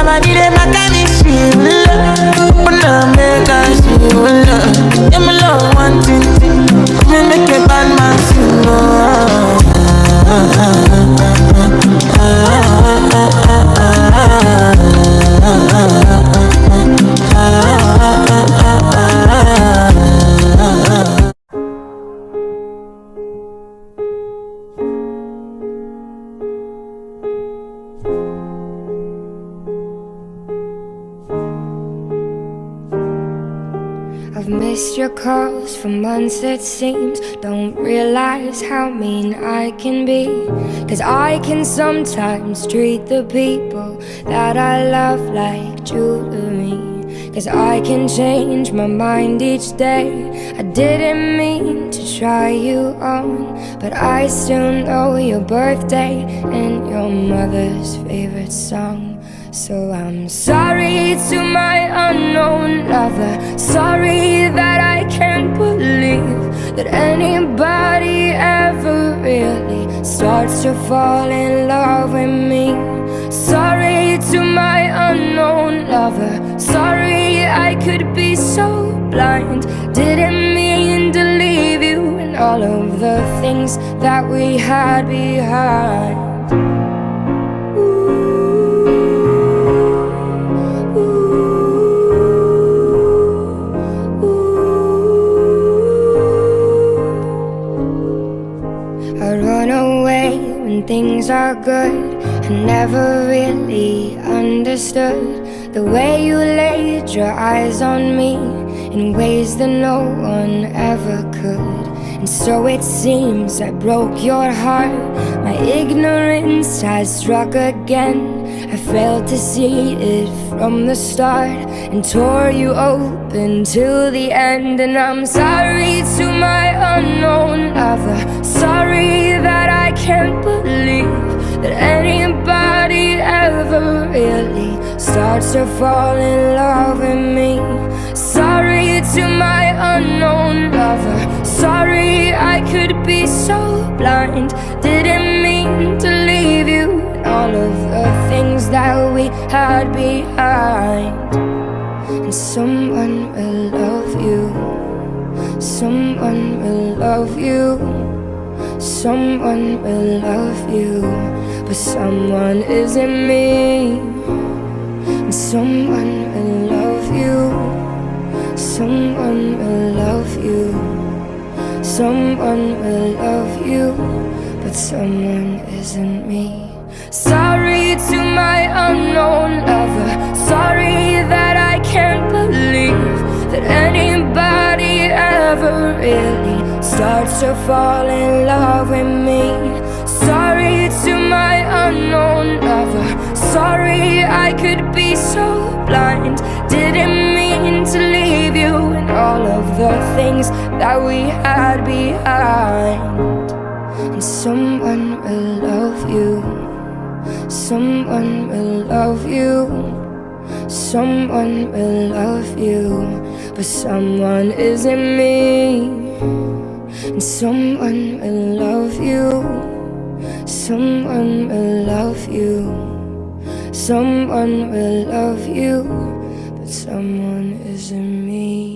your body they make me feel love. Wanna make us feel love. Yeah, me love one thing. Me make a bad man feel love. I've missed your calls for months, it seems. Don't realize how mean I can be. Cause I can sometimes treat the people that I love like jewelry. Cause I can change my mind each day. I didn't mean to try you on, but I still know your birthday and your mother's favorite song. So I'm sorry to my unknown lover. Sorry that I can't believe that anybody ever really starts to fall in love with me. Sorry to my unknown lover. Sorry I could be so blind. Didn't mean to leave you and all of the things that we had behind. Things are good. I never really understood the way you laid your eyes on me in ways that no one ever could. And so it seems I broke your heart. My ignorance has struck again. I failed to see it from the start and tore you open till the end. And I'm sorry to my unknown lover. Sorry that I can't believe that anybody ever really starts to fall in love with me. Sorry to my unknown lover. Sorry I could be so blind. Didn't mean to leave you and all of the things that we had behind. And someone will love you. Someone will love you. Someone will love you, but someone isn't me. And someone will love you. Someone will love you. Someone will love you, but someone isn't me. Sorry to my unknown lover. Sorry that I can't believe that anybody ever really starts to fall in love with me. Sorry to my unknown lover. Sorry I could be so blind. Didn't mean to leave you and all of the things that we had behind. And someone will love you. Someone will love you. Someone will love you, but someone isn't me. And someone will love you. Someone will love you. Someone will love you, but someone isn't me.